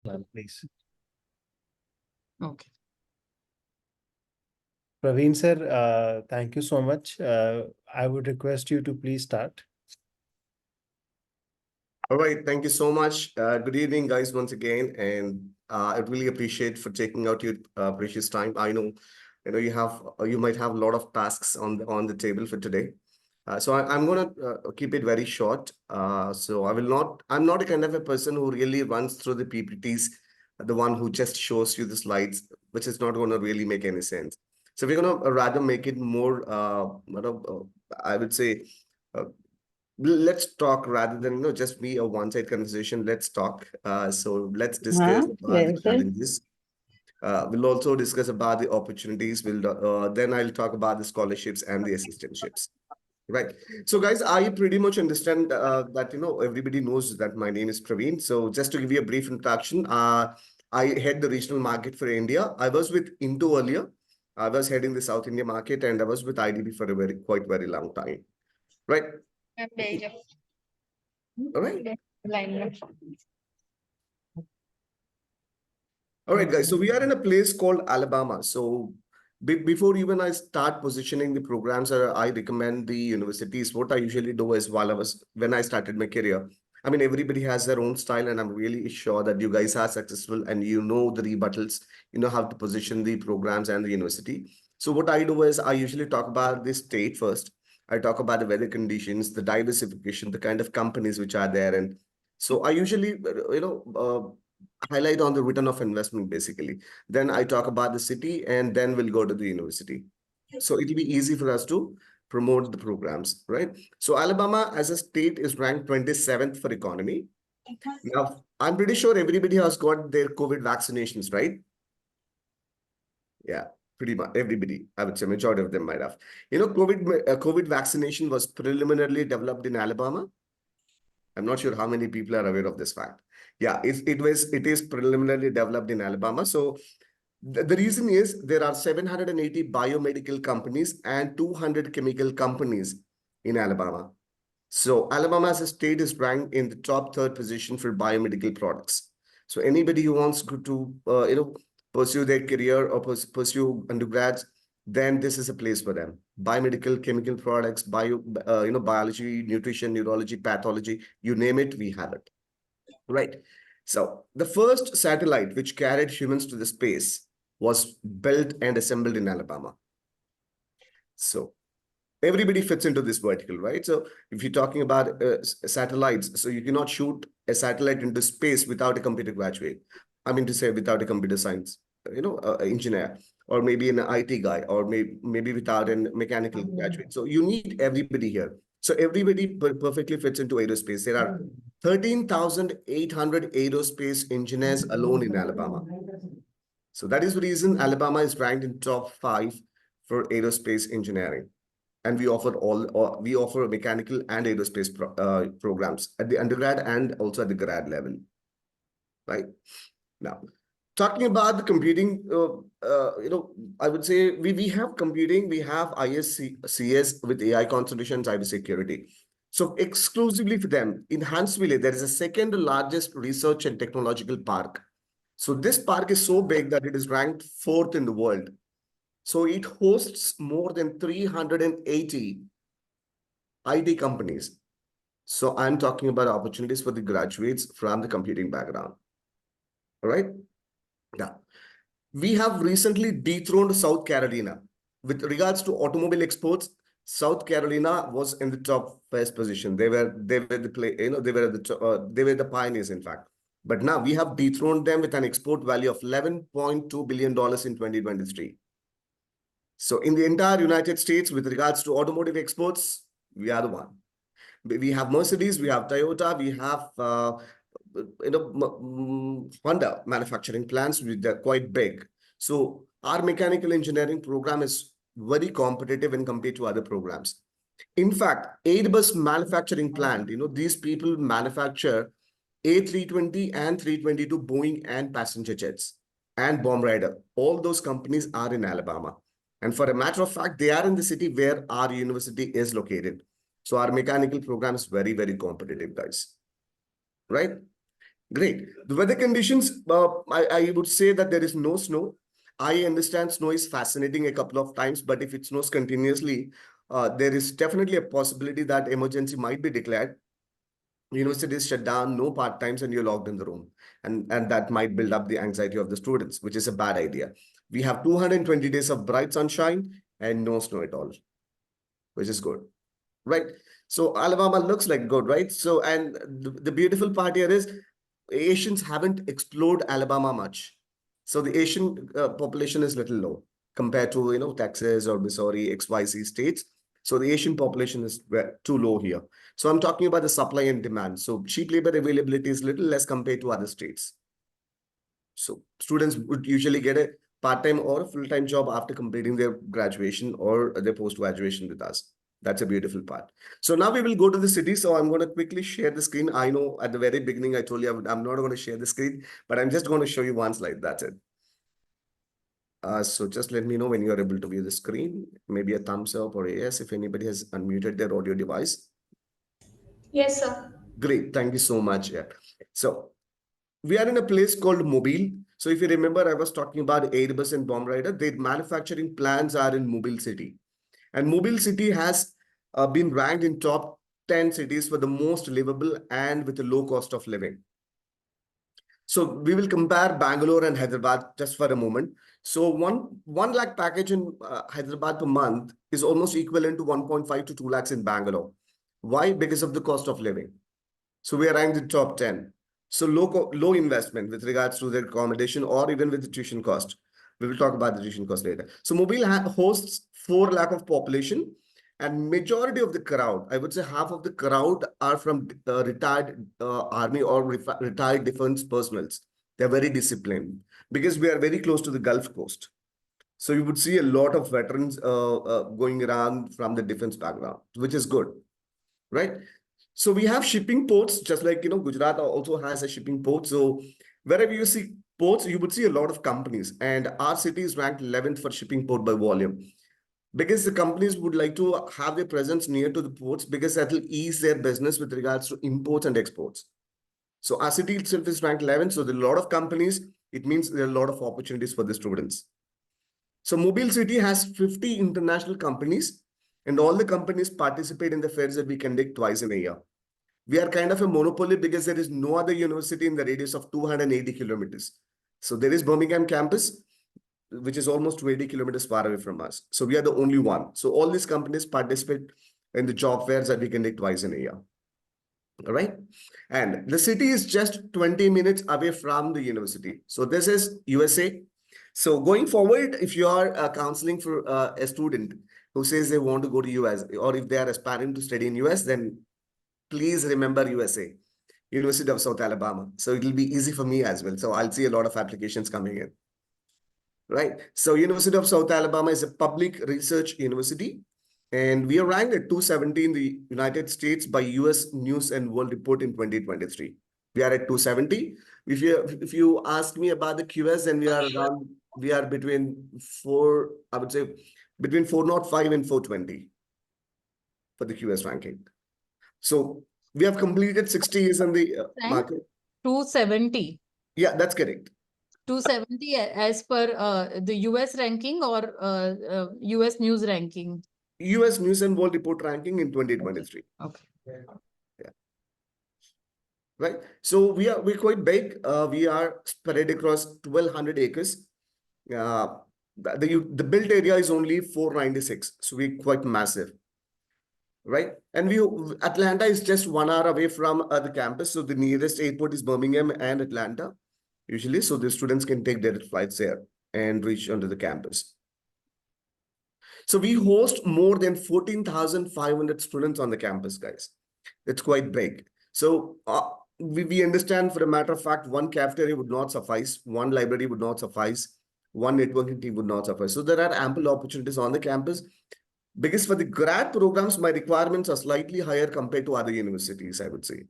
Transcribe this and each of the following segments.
Ma'am, please. Okay. Praveen sir, thank you so much. I would request you to please start. All right, thank you so much. Good evening, guys, once again, and I really appreciate for taking out your precious time. I know you might have a lot of tasks on the table for today. I'm gonna keep it very short. I'm not a kind of a person who really runs through the PPTs, the one who just shows you the slides, which is not gonna really make any sense. So we're gonna rather make it more, I would say, uh, let's talk rather than just be a one-side conversation. Let's talk. So let's discuss about the Very good. challenges. We'll also discuss about the opportunities. Then I'll talk about the scholarships and the assistantships. Right. So, guys, I pretty much understand that everybody knows that my name is Praveen. So, just to give you a brief introduction, I head the regional market for India. I was with Indo earlier. I was heading the South India market, and I was with IDB for a quite very long time. Right. All right. All right, guys. So we are in a place called Alabama. So before even I start positioning the programs, I recommend the universities. What I usually do is when I started my career, I mean, everybody has their own style, and I'm really sure that you guys are successful and you know the rebuttals, you know how to position the programs and the university. So what I do is I usually talk about the state first. I talk about the weather conditions, the diversification, the kind of companies which are there, and so I usually, highlight on the return of investment basically. Then I talk about the city and then we'll go to the university. So it'll be easy for us to promote the programs, right? So Alabama as a state is ranked 27th for economy. Now, I'm pretty sure everybody has got their COVID vaccinations, right? Yeah, pretty much everybody. I would say majority of them might have. COVID vaccination was preliminarily developed in Alabama. I'm not sure how many people are aware of this fact. Yeah, it is preliminarily developed in Alabama. So the reason is there are 780 biomedical companies and 200 chemical companies in Alabama. So Alabama as a state is ranked in the top third position for biomedical products. So anybody who wants to pursue their career or pursue undergrads, then this is a place for them. Biomedical, chemical products, biology, nutrition, neurology, pathology, you name it, we have it. Right. So the first satellite which carried humans to the space was built and assembled in Alabama. So everybody fits into this vertical, right? So if you're talking about satellites, so you cannot shoot a satellite into space without a computer graduate. I mean to say without a computer science, engineer, or maybe an IT guy, or maybe without a mechanical graduate. So you need everybody here. So everybody perfectly fits into aerospace. There are 13,800 aerospace engineers alone in Alabama. So that is the reason Alabama is ranked in top 5 for aerospace engineering. And we offer mechanical and aerospace programs at the undergrad and also at the grad level. Right now, talking about the computing, I would say we have computing, we have ISCS with AI concentration, cybersecurity. So exclusively for them, in Huntsville, there is a second largest research and technological park. So this park is so big that it is ranked 4th in the world. So it hosts more than 380 IT companies. So I'm talking about opportunities for the graduates from the computing background. All right. Now, we have recently dethroned South Carolina. With regards to automobile exports, South Carolina was in the top first position. They were the pioneers, in fact. But now we have dethroned them with an export value of $11.2 billion in 2023. So in the entire United States, with regards to automotive exports, we are the one. We have Mercedes, we have Toyota, we have Honda manufacturing plants. They're quite big. So our mechanical engineering program is very competitive when compared to other programs. In fact, Airbus manufacturing plant, these people manufacture A320 and 322 Boeing and passenger jets and Bomb Raider. All those companies are in Alabama. And for a matter of fact, they are in the city where our university is located. So our mechanical program is very, very competitive, guys. Right? Great. The weather conditions, I would say that there is no snow. I understand snow is fascinating a couple of times, but if it snows continuously, there is definitely a possibility that emergency might be declared. University is shut down, no part times, and you're locked in the room. And that might build up the anxiety of the students, which is a bad idea. We have 220 days of bright sunshine and no snow at all, which is good, right? So Alabama looks like good, right? So, and the beautiful part here is Asians haven't explored Alabama much. So the Asian population is little low compared to, Texas or Missouri, XYZ states. So the Asian population is too low here. So I'm talking about the supply and demand. So cheap labor availability is little less compared to other states. So students would usually get a part-time or a full-time job after completing their graduation or their post-graduation with us. That's a beautiful part. So now we will go to the city. So I'm going to quickly share the screen. I know at the very beginning, I told you I'm not going to share the screen, but I'm just going to show you one slide. That's it. So just let me know when you're able to view the screen. Maybe a thumbs up or a yes if anybody has unmuted their audio device. Yes, sir. Great. Thank you so much. Yeah. So we are in a place called Mobile. So if you remember, I was talking about Airbus and Bomb Raider. Their manufacturing plants are in Mobile City. And Mobile City has been ranked in top 10 cities for the most livable and with a low cost of living. So we will compare Bangalore and Hyderabad just for a moment. So one lakh package in Hyderabad per month is almost equivalent to 1.5 to 2 lakhs in Bangalore. Why? Because of the cost of living. So we are ranked in top 10. So low investment with regards to the accommodation or even with the tuition cost. We will talk about the tuition cost later. So Mobile hosts 4 lakh of population, and majority of the crowd, I would say half of the crowd, are from retired army or retired defense personnels. They're very disciplined because we are very close to the Gulf Coast. So you would see a lot of veterans going around from the defense background, which is good, right? So we have shipping ports, just like, Gujarat also has a shipping port. So wherever you see ports, you would see a lot of companies. And our city is ranked 11th for shipping port by volume. Because the companies would like to have their presence near to the ports because that will ease their business with regards to imports and exports. So our city itself is ranked 11th. So there are a lot of companies. It means there are a lot of opportunities for the students. So Mobile City has 50 international companies, and all the companies participate in the fairs that we conduct twice in a year. We are kind of a monopoly because there is no other university in the radius of 280 kilometers. So there is Birmingham campus, which is almost 20 kilometers far away from us. So we are the only one. So all these companies participate in the job fairs that we conduct twice in a year. All right. And the city is just 20 minutes away from the university. So this is USA. So going forward, if you are counseling for a student who says they want to go to US, or if they are aspiring to study in US, then please remember USA, University of South Alabama. So it'll be easy for me as well. So I'll see a lot of applications coming in. Right. So University of South Alabama is a public research university, and we are ranked at 270 in the United States by US News and World Report in 2023. We are at 270. If you ask me about the QS, then we are between I would say between 405 and 420 for the QS ranking. So we have completed 60 years in the market. 270. Yeah, that's correct. 270 as per the US ranking or US News ranking? US News and World Report ranking in 2023. Okay. Yeah. Right. So we're quite big. We are spread across 1,200 acres. The built area is only 496. So we're quite massive. Right. And Atlanta is just 1 hour away from the campus. So the nearest airport is Birmingham and Atlanta, usually. So the students can take direct flights there and reach onto the campus. So we host more than 14,500 students on the campus, guys. It's quite big. So we understand, for a matter of fact, one cafeteria would not suffice, one library would not suffice, one networking team would not suffice. So there are ample opportunities on the campus. Because for the grad programs, my requirements are slightly higher compared to other universities, I would say.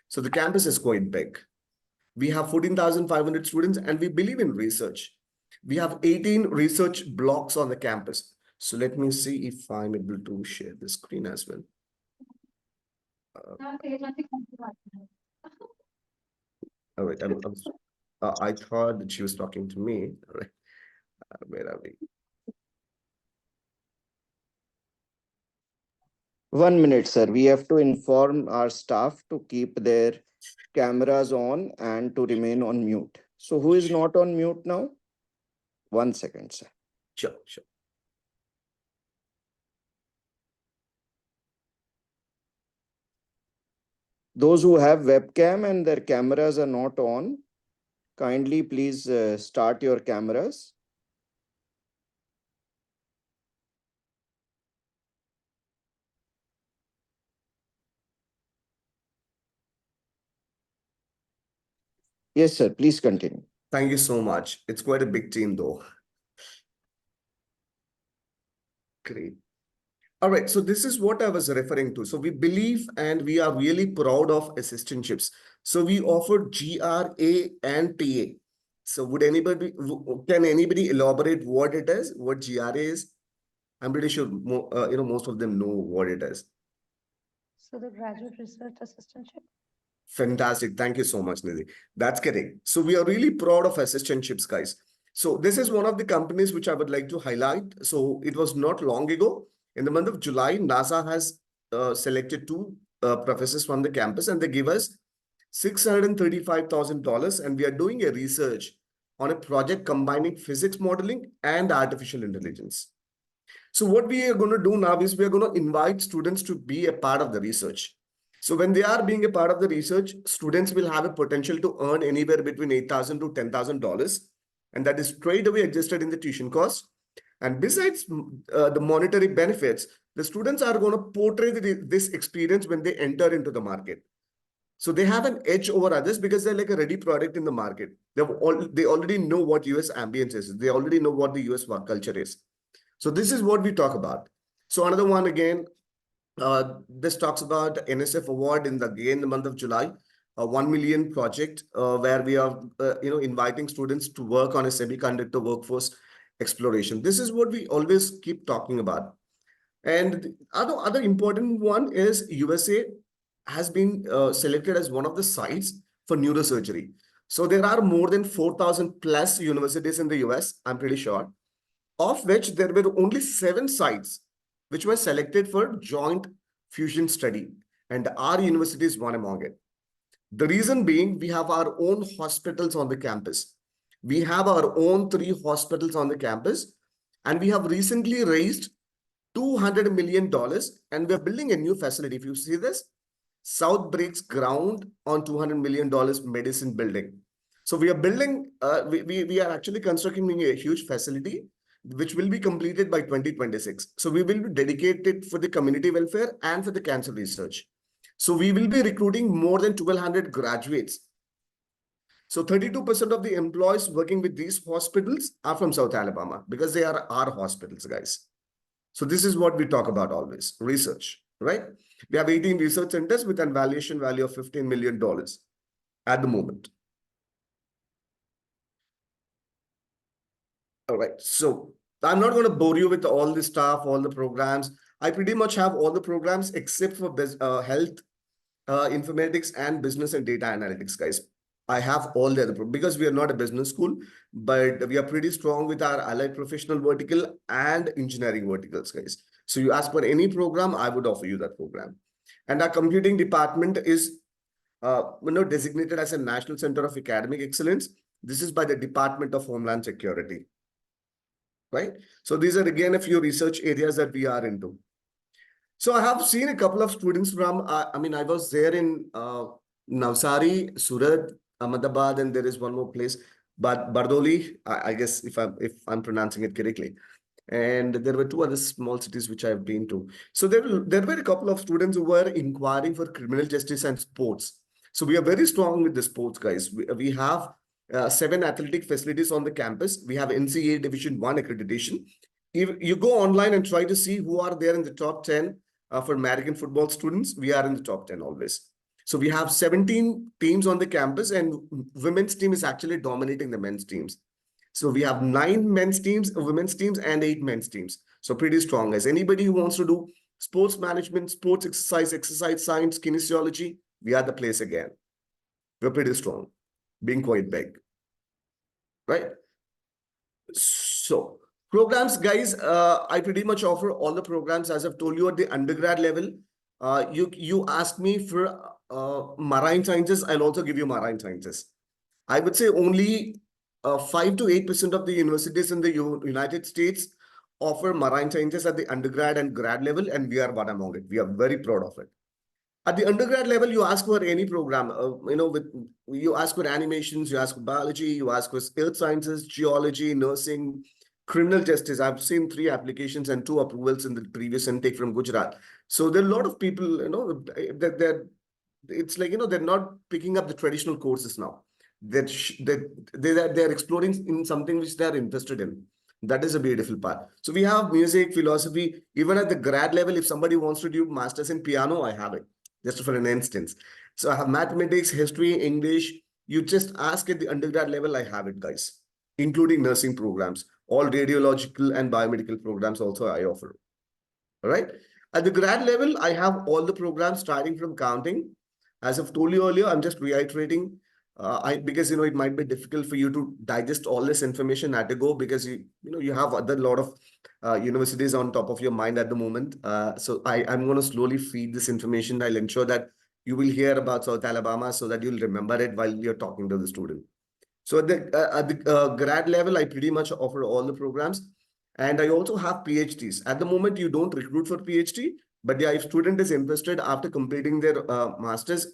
So the campus is quite big. We have 14,500 students, and we believe in research. We have 18 research blocks on the campus. So let me see if I'm able to share the screen as well. All right. I thought that she was talking to me. All right. Where are we? 1 minute, sir. We have to inform our staff to keep their cameras on and to remain on mute. So who is not on mute now? 1 second, sir. Sure, sure. Those who have webcam and their cameras are not on, kindly please start your cameras. Yes, sir. Please continue. Thank you so much. It's quite a big team though. Great. All right, so this is what I was referring to. So we believe and we are really proud of assistantships. So we offer GRA and TA. So can anybody elaborate what it is, what GRA is? I'm pretty sure most of them know what it is. So the graduate research assistantship. Fantastic. Thank you so much, Nidhi. That's correct. So we are really proud of assistantships, guys. So this is one of the companies which I would like to highlight. So it was not long ago. In the month of July, NASA has selected two professors from the campus and they give us $635,000 and we are doing a research on a project combining physics modeling and artificial intelligence. So what we are going to do now is we are going to invite students to be a part of the research. So when they are being a part of the research, students will have a potential to earn anywhere between $8,000 to $10,000. And that is straight away adjusted in the tuition cost. And besides the monetary benefits, the students are going to portray this experience when they enter into the market. So they have an edge over others because they're like a ready product in the market. They already know what US ambience is. They already know what the US work culture is. So this is what we talk about. So another one again, this talks about NSF award in the month of July, a 1 million project where we are inviting students to work on a semiconductor workforce exploration. This is what we always keep talking about. And the other important one is USA has been selected as one of the sites for neurosurgery. So there are more than 4,000 plus universities in the US, I'm pretty sure, of which there were only 7 sites which were selected for joint fusion study, and our university is one among it. The reason being, we have our own hospitals on the campus. We have our own 3 hospitals on the campus, and we have recently raised $200 million, and we're building a new facility. If you see this, South breaks ground on $200 million medicine building. So we are building, we are actually constructing a huge facility which will be completed by 2026. So we will be dedicated for the community welfare and for the cancer research. So we will be recruiting more than 1,200 graduates. So 32% of the employees working with these hospitals are from South Alabama because they are our hospitals, guys. So this is what we talk about always, research, right? We have 18 research centers with an valuation value of $15 million at the moment. All right, so I'm not going to bore you with all the stuff, all the programs. I pretty much have all the programs except for health, informatics, and business and data analytics, guys. I have all the other because we are not a business school, but we are pretty strong with our allied professional vertical and engineering verticals, guys. So you ask for any program, I would offer you that program. And our computing department is designated as a National Center of Academic Excellence. This is by the Department of Homeland Security. Right? So these are again a few research areas that we are into. So I have seen a couple of students from, I was there in Navsari, Surat, Ahmedabad, and there is one more place, but Bardoli, I guess if I'm pronouncing it correctly. And there were 2 other small cities which I've been to. So there were a couple of students who were inquiring for criminal justice and sports. So we are very strong with the sports, guys. We have 7 athletic facilities on the campus. We have NCAA Division 1 accreditation. If you go online and try to see who are there in the top 10 for American football students, we are in the top 10 always. So we have 17 teams on the campus, and women's team is actually dominating the men's teams. So we have 9 men's teams, women's teams, and 8 men's teams. So pretty strong, guys. Anybody who wants to do sports management, sports exercise science, kinesiology, we are the place again. We're pretty strong. being quite big, right? So programs, guys, I pretty much offer all the programs as I've told you at the undergrad level. You asked me for marine sciences, I'll also give you marine sciences. I would say only 5 to 8% of the universities in the United States offer marine sciences at the undergrad and grad level, and we are one among it. We are very proud of it. At the undergrad level, you ask for any program, you ask for animations, you ask for biology, you ask for earth sciences, geology, nursing, criminal justice. I've seen 3 applications and 2 approvals in the previous intake from Gujarat. So there are a lot of people, it's like, they're not picking up the traditional courses now. They're exploring in something which they're interested in. That is a beautiful part. So we have music, philosophy, even at the grad level. If somebody wants to do masters in piano, I have it, just for an instance. So I have mathematics, history, English. You just ask at the undergrad level, I have it, guys, including nursing programs. All radiological and biomedical programs also I offer. All right. At the grad level, I have all the programs starting from counting. As I've told you earlier, I'm just reiterating. Because it might be difficult for you to digest all this information at a go, because you have a lot of universities on top of your mind at the moment. So I'm going to slowly feed this information. I'll ensure that you will hear about South Alabama so that you'll remember it while you're talking to the student. So at the grad level, I pretty much offer all the programs, and I also have PhDs. At the moment, you don't recruit for PhD, but yeah, if student is interested after completing their masters,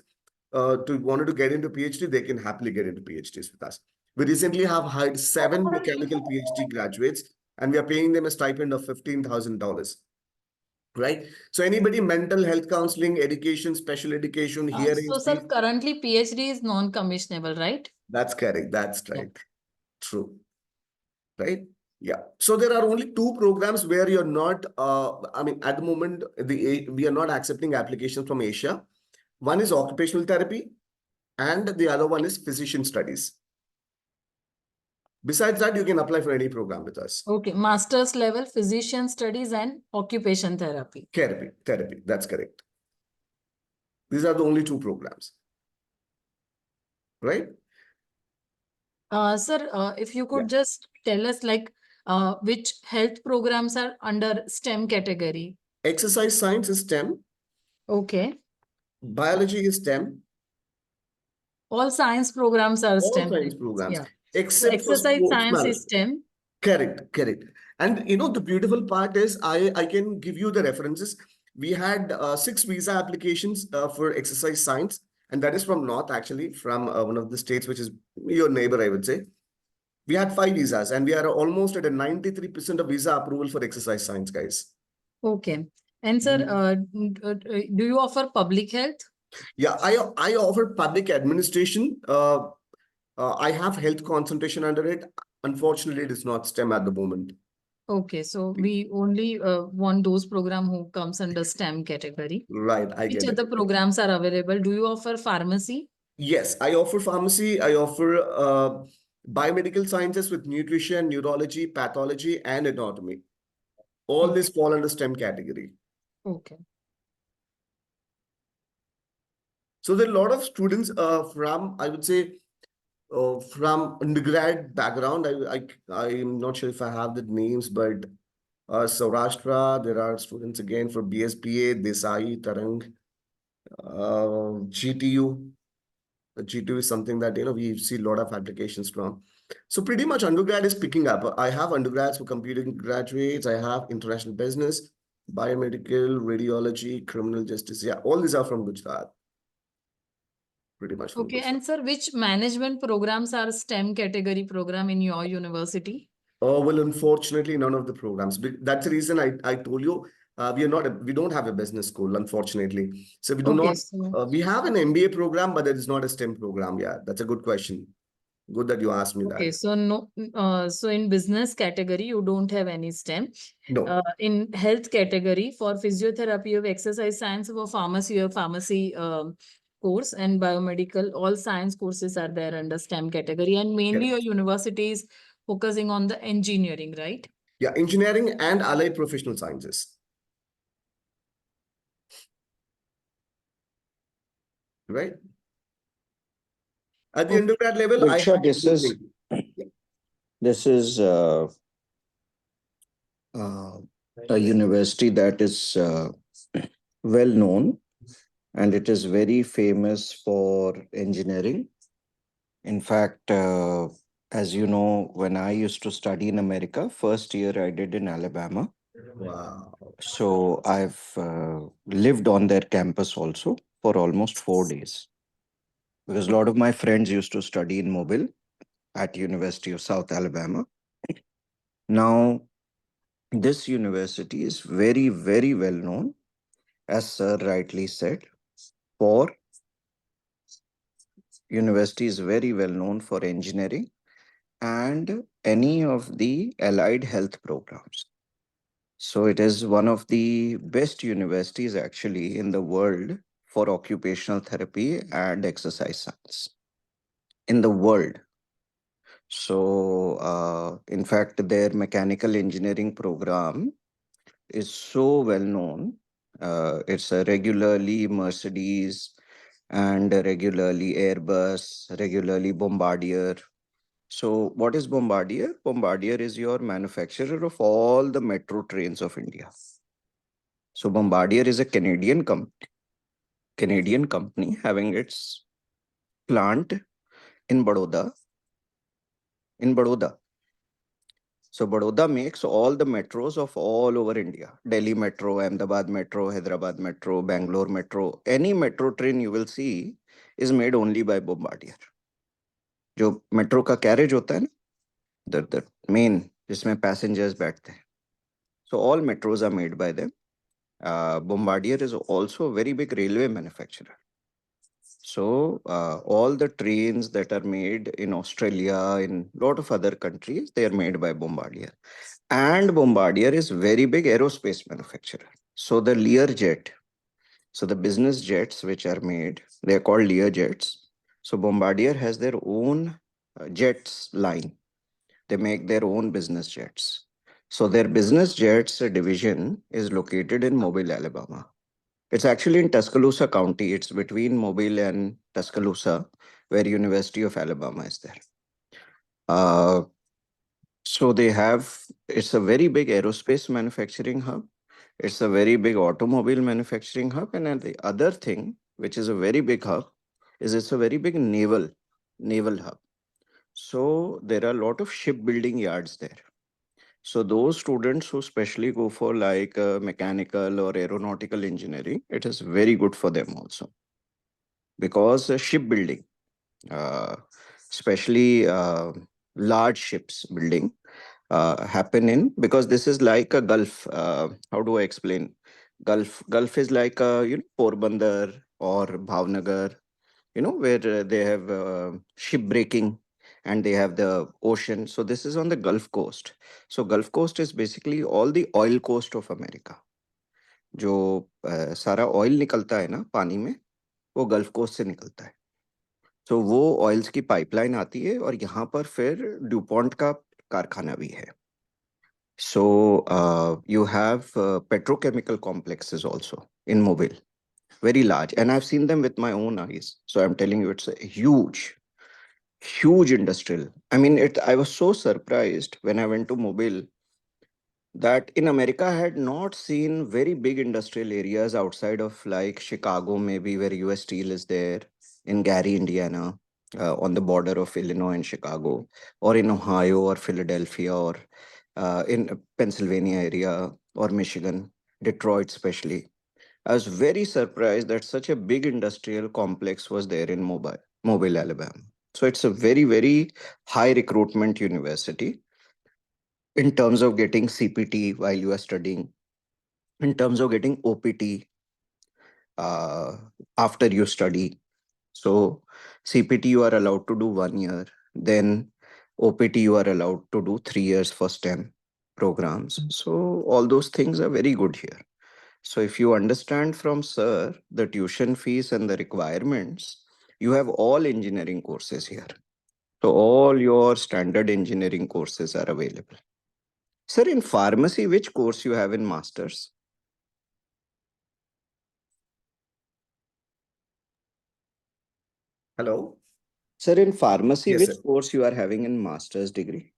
wanted to get into PhD, they can happily get into PhDs with us. We recently have hired 7 mechanical PhD graduates, and we are paying them a stipend of $15,000. Right? So anybody, mental health counseling, education, special education, hearing. So sir, currently PhD is non-commissionable, right? That's correct. That's right. True. Right? Yeah. So there are only 2 programs where you're not, at the moment, we are not accepting applications from Asia. One is occupational therapy, and the other one is physician studies. Besides that, you can apply for any program with us. Okay, master's level, physician studies and occupation therapy. Therapy, that's correct. These are the only 2 programs. Right? Sir, if you could just tell us which health programs are under STEM category. Exercise science is STEM. Okay. Biology is STEM. All science programs are All STEM. science programs. Yeah. Except Exercise for sports science is medicine. STEM. Correct. And the beautiful part is I can give you the references. We had 6 visa applications for exercise science, and that is from North, actually, from one of the states, which is your neighbor, I would say. We had 5 visas, and we are almost at a 93% of visa approval for exercise science, guys. Okay. And sir, do you offer public health? Yeah, I offer public administration. I have health concentration under it. Unfortunately, it is not STEM at the moment. Okay, so we only want those program who comes under STEM category. Right, I get Which it. other programs are available? Do you offer pharmacy? Yes, I offer pharmacy. I offer biomedical sciences with nutrition, neurology, pathology, and anatomy. All this fall under STEM category. Okay. So there are a lot of students from, I would say, from undergrad background. I'm not sure if I have the names, but Saurashtra, there are students again for BSPA, Desai, Tarang, GTU. G2 is something that we see a lot of applications from. So pretty much undergrad is picking up. I have undergrads for computing graduates. I have international business, biomedical, radiology, criminal justice. Yeah, all these are from Gujarat. Pretty much from Okay, Gujarat. and sir, which management programs are STEM category program in your university? Oh, well, unfortunately, none of the programs. That's the reason I told you we don't have a business school, unfortunately. So we do Okay, not. so We have an MBA program, but it is not a STEM program. Yeah, that's a good question. Good that you asked me okay, that. so no, so in business category, you don't have any STEM. No. In health category, for physiotherapy, you have exercise science. For pharmacy, you have pharmacy course, and biomedical. All science courses are there under STEM category, and mainly your university is focusing on the engineering, right? Yeah, engineering and allied professional sciences. Right? At the undergrad level, I Diksha, have this is everything. this is a university that is well known, and it is very famous for engineering. In fact, as you know, when I used to study in America, first year I did in Alabama. Wow. So I've lived on their campus also for almost 4 days, because a lot of my friends used to study in Mobile at University of South Alabama. Now, this university is very, very well known, as Sir rightly said, for university is very well known for engineering and any of the allied health programs. So it is one of the best universities actually in the world for occupational therapy and exercise science in the world. So, in fact, their mechanical engineering program is so well known. It's a regularly Mercedes and regularly Airbus, regularly Bombardier. So, what is Bombardier? Bombardier is your manufacturer of all the metro trains of India. So, Bombardier is a Canadian company having its plant in Baroda. In Baroda. So Baroda makes all the metros of all over India. Delhi Metro, Ahmedabad Metro, Hyderabad Metro, Bangalore Metro. Any metro train you will see is made only by Bombardier. जो metro का carriage होता है ना, the main जिसमें passengers बैठते हैं. So all metros are made by them. Bombardier is also a very big railway manufacturer. So all the trains that are made in Australia, in a lot of other countries, they are made by Bombardier. And Bombardier is very big aerospace manufacturer. So the Learjet, so the business jets which are made, they are called Learjets. So Bombardier has their own jets line. They make their own business jets. So their business jets division is located in Mobile, Alabama. It's actually in Tuscaloosa County. It's between Mobile and Tuscaloosa, where University of Alabama is there. So they have, it's a very big aerospace manufacturing hub. It's a very big automobile manufacturing hub. And then the other thing, which is a very big hub, is it's a very big naval hub. So there are a lot of shipbuilding yards there. So those students who specially go for like mechanical or aeronautical engineering, it is very good for them also. Because shipbuilding, especially large ships building, happen in, because this is like a Gulf. How do I explain? Gulf is like Porbandar or Bhavnagar, where they have ship breaking and they have the ocean. So this is on the Gulf Coast. So Gulf Coast is basically all the oil coast of America. जो सारा oil निकलता है ना पानी में, वो gulf coast से निकलता है. तो वो ऑयल्स की पाइपलाइन आती है और यहाँ पर फिर ड्यूपॉन्ट का कारखाना भी है. So you have petrochemical complexes also in Mobile, very large, and I've seen them with my own eyes. So I'm telling you, it's a huge industrial. I mean, I was so surprised when I went to Mobile that in America I had not seen very big industrial areas outside of like Chicago, maybe, where US Steel is there, in Gary, Indiana, on the border of Illinois and Chicago, or in Ohio or Philadelphia, or in Pennsylvania area or Michigan, Detroit especially. I was very surprised that such a big industrial complex was there in Mobile, Alabama. So it's a very, very high recruitment university in terms of getting CPT while you are studying, in terms of getting OPT after you study. So CPT you are allowed to do 1 year, then OPT you are allowed to do 3 years for STEM programs. So all those things are very good here. So if you understand from Sir the tuition fees and the requirements, you have all engineering courses here. So all your standard engineering courses are available. Sir, in pharmacy, which course you have in masters? Hello? Sir, in pharmacy, Yes, which sir. course you are having in master's degree?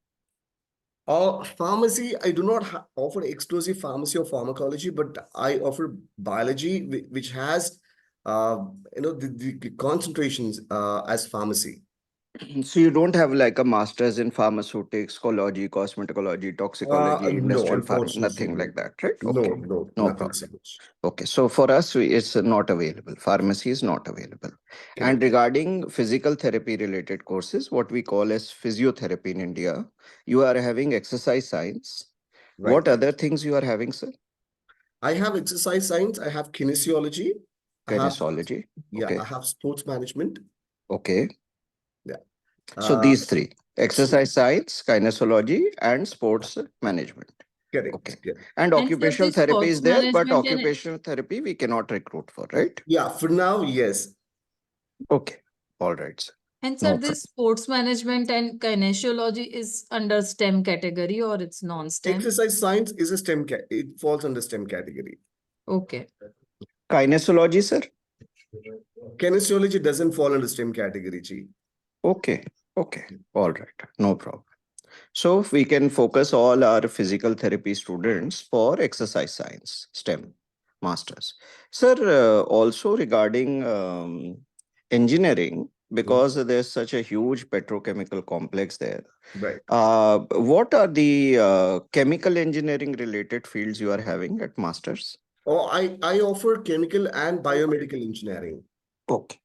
Pharmacy, I do not offer exclusive pharmacy or pharmacology, but I offer biology, which has, the concentrations as pharmacy. So you don't have like a master's in pharmaceutics, ecology, cosmetology, toxicology, No, industrial pharma, unfortunately, nothing no. like that, right? No, Okay, no, no nothing problem. such. Okay, so for us, it's not available. Pharmacy is not available. And Correct. regarding physical therapy related courses, what we call as physiotherapy in India, you are having exercise science. What Right. other things you are having, sir? I have exercise science, I have kinesiology, I have, Kinesiology. yeah, Okay, I have sports management. okay. Yeah. So Uh, these three: exercise science, kinesiology, and sports management. correct. Okay. Yeah. And And sir, occupational this therapy is sports there, but management and occupational therapy we cannot recruit for, right? Yeah, for now, yes. Okay. All right, sir. and No sir, this sports management and kinesiology is under STEM category or it's non-STEM? Exercise science is a STEM, it falls under STEM category. Okay. Kinesiology, sir? Kinesiology doesn't fall under STEM category, G. Okay. Okay. All right. No problem. So we can focus all our physical therapy students for exercise science, STEM masters. Sir, also regarding engineering, because there's such a huge petrochemical complex there. Right. What are the chemical engineering related fields you are having at masters? Oh, I offer chemical and biomedical engineering. Okay.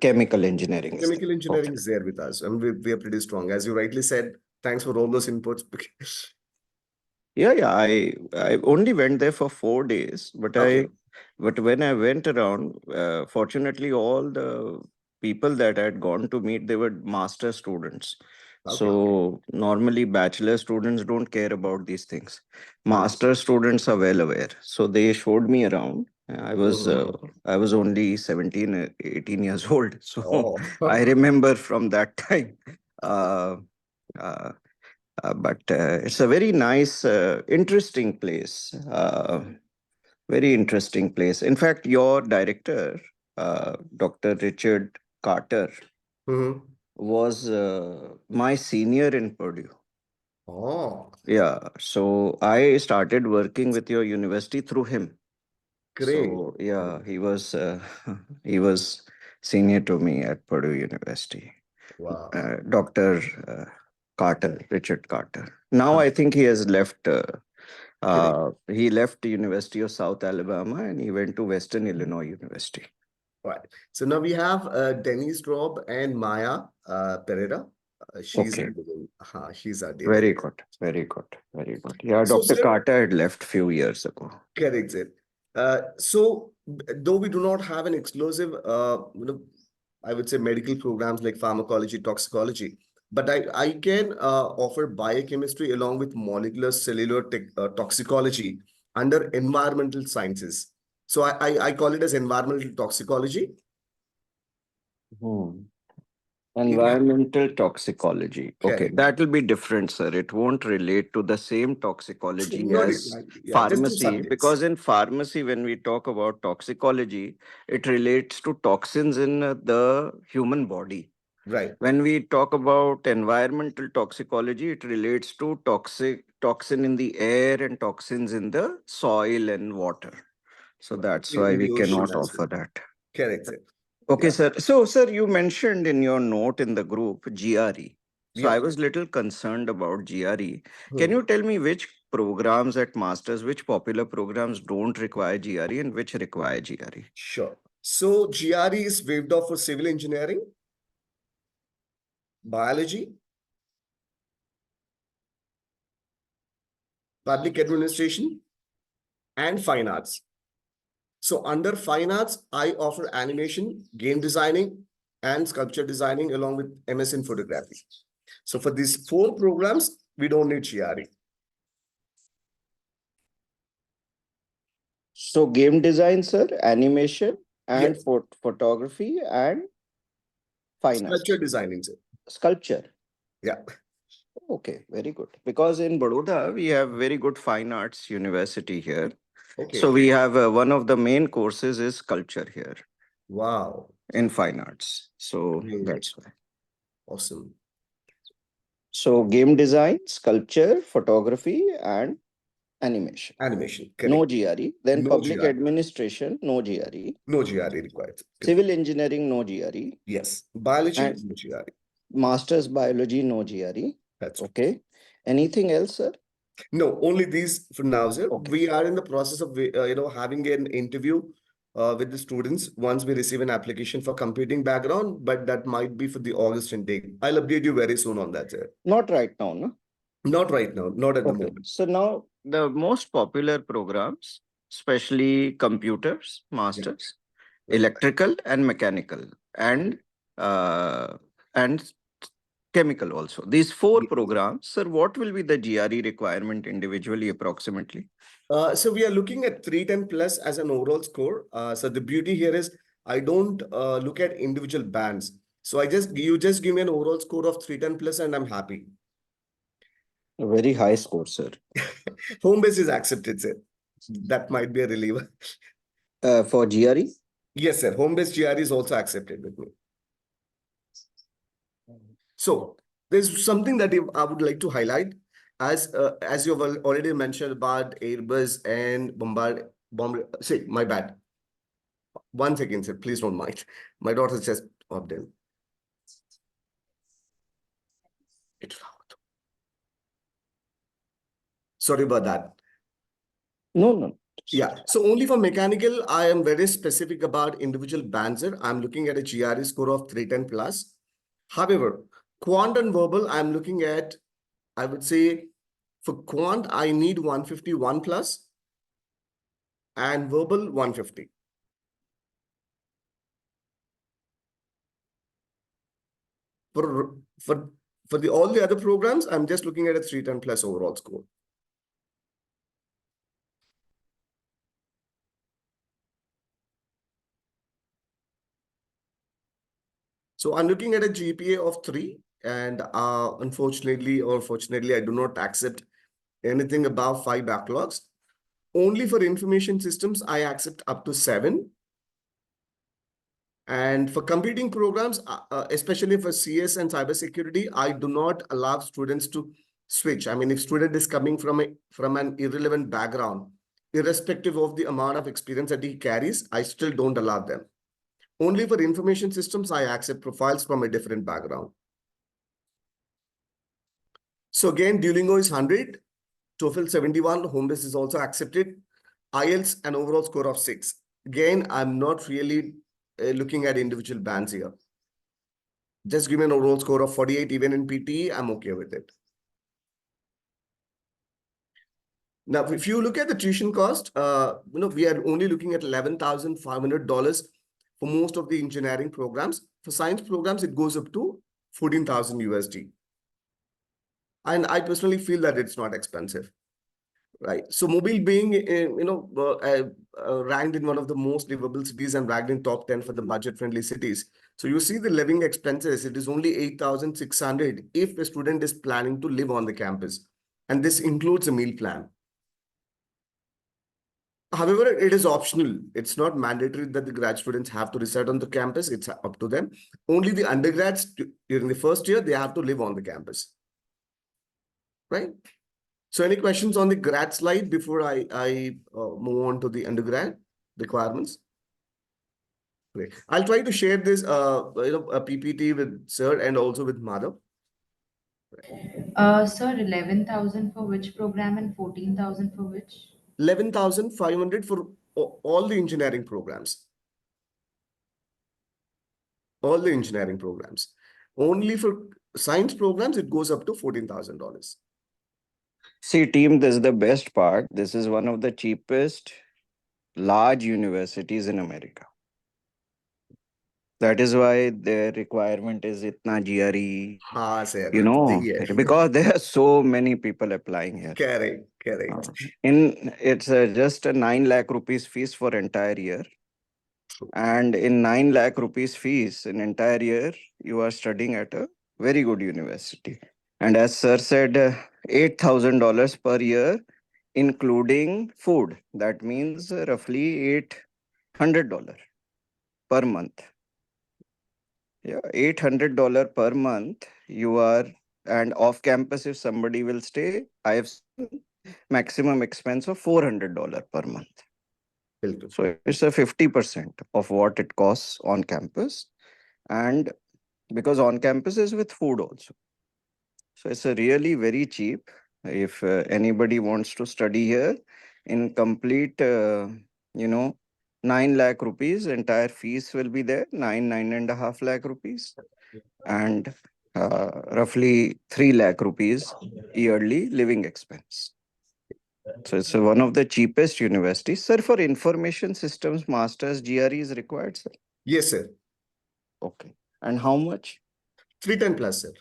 Chemical engineering is there. Chemical engineering is there with us, and we are pretty strong. As you rightly said, thanks for all those inputs. Yeah, yeah. I only went there for 4 days, but Okay. but when I went around, fortunately, all the people that I had gone to meet, they were master students. Okay. So normally bachelor students don't care about these things. Understood. Master students are well aware. So they showed me around. I was only 17, 18 years old. So Oh. I remember from that time. Uh, uh, but it's a very nice, interesting place. Very interesting place. In fact, your director, Dr. Richard Carter, Mhm. was my senior in Purdue. Oh, Yeah, so I started working with your university through him. great. So yeah, he was he was senior to me at Purdue University. Wow. Dr. Carter, Richard Carter. Now I think he has left. He left the University of South Alabama and he went to Western Illinois University. Right. So now we have Denise Robb and Maya Pereira. She's Okay. she's our dean. Very good, very good, very good. Yeah, So, Dr. sir, Carter had left few years ago. correct, sir. So though we do not have an exclusive, I would say medical programs like pharmacology, toxicology, but I can offer biochemistry along with molecular cellular toxicology under environmental sciences. So I call it as environmental toxicology. Environmental toxicology. Okay, Correct. that will be different, sir. It won't relate to the same toxicology Not as exactly. Yeah, just two pharmacy, subjects. because in pharmacy, when we talk about toxicology, it relates to toxins in the human body. Right. When we talk about environmental toxicology, it relates to toxin in the air and toxins in the soil and water. So that's why In we the ocean cannot as well. offer that. Correct, sir. Okay, Yeah. sir. So, sir, you mentioned in your note in the group GRE. So Yeah. I was little concerned about GRE. Can Hmm. you tell me which programs at masters, which popular programs don't require GRE and which require GRE? Sure. So GRE is waived off for civil engineering, biology, public administration, and fine arts. So under fine arts, I offer animation, game designing, and sculpture designing along with MS in photography. So for these 4 programs, we don't need GRE. So game design, sir, animation and Yes. photography and fine arts. Sculpture designing, sir. Sculpture. Yeah. Okay, very good. Because in Baroda, we have very good fine arts university here. Okay. So we have one of the main courses is sculpture here. Wow. in fine arts. So Amazing. that's why. Awesome. So game design, sculpture, photography, and animation. Animation. No Correct. GRE. Then No public GRE. administration, no GRE. No GRE required. Correct. Civil engineering, no GRE. Yes. Biology, And- no GRE. Master's biology, no GRE. That's right. Okay. Anything else, sir? No, only these for now, sir. Okay. We are in the process of having an interview with the students once we receive an application for computing background, but that might be for the August intake. I'll update you very soon on that, sir. Not right now, no? Not right now, not at the Okay. moment. So now the most popular programs, especially computers, masters, electrical and mechanical, and chemical also. These four Yes. programs, sir, what will be the GRE requirement individually approximately? So we are looking at 310 plus as an overall score. So the beauty here is I don't look at individual bands. So you just give me an overall score of 310 plus and I'm happy. A very high score, sir. Home base is accepted, sir. That might be a reliever. For GRE? Yes, sir. Home based GRE is also accepted with me. So there's something that I would like to highlight as you've already mentioned about Airbus and Bombard. Say, my bad. 1 second, sir. Please don't mind. My daughter just popped in. Sorry about that. No. Yeah, so only for mechanical, I am very specific about individual bands. I'm looking at a GRE score of 310 plus. However, quant and verbal, I'm looking at, I would say, for quant, I need 151 plus and verbal 150. For all the other programs, I'm just looking at a 310 plus overall score. So I'm looking at a GPA of 3, and unfortunately or fortunately, I do not accept anything above 5 backlogs. Only for information systems, I accept up to 7. And for computing programs, especially for CS and cybersecurity, I do not allow students to switch. I mean, if student is coming from an irrelevant background, irrespective of the amount of experience that he carries, I still don't allow them. Only for information systems, I accept profiles from a different background. So again, Duolingo is 100, TOEFL 71, home base is also accepted, IELTS an overall score of 6. Again, I'm not really looking at individual bands here. Just give me an overall score of 48, even in PTE, I'm okay with it. Now, if you look at the tuition cost, we are only looking at $11,500 for most of the engineering programs. For science programs, it goes up to 14,000 USD. And I personally feel that it's not expensive, right? So Mobile being, ranked in one of the most livable cities and ranked in top 10 for the budget-friendly cities. So you see the living expenses, it is only 8,600 if a student is planning to live on the campus. And this includes a meal plan. However, it is optional. It's not mandatory that the grad students have to reside on the campus. It's up to them. Only the undergrads during the first year, they have to live on the campus. Right? So any questions on the grad slide before I move on to the undergrad requirements? Great. I'll try to share this a PPT with Sir and also with Madhav. Sir, 11,000 for which program and 14,000 for which? 11,500 for all the engineering programs. All the engineering programs. Only for science programs, it goes up to $14,000. See, team, this is the best part. This is one of the cheapest large universities in America. That is why their requirement is itna GRE, Sir. Yeah. Because there are so many people applying here. Correct. It's just a 9 lakh rupees fees for entire year. And in 9 lakh rupees fees in entire year, you are studying at a very good university. And as sir said, $8,000 per year, including food. That means roughly $800. per month. Yeah, $800 per month. You are, and off campus, if somebody will stay, I have seen maximum expense of $400 per month. बिल्कुल So it's a 50% of what it costs on campus. And because on campus is with food also. So it's a really very cheap. If anybody wants to study here in complete, 9 lakh rupees, entire fees will be there, 9.5 lakh rupees, and roughly 3 lakh rupees yearly living expense. So it's one of the cheapest universities. Sir, for information systems masters, GRE is required, sir? yes sir, Okay. And how much? 310 plus sir.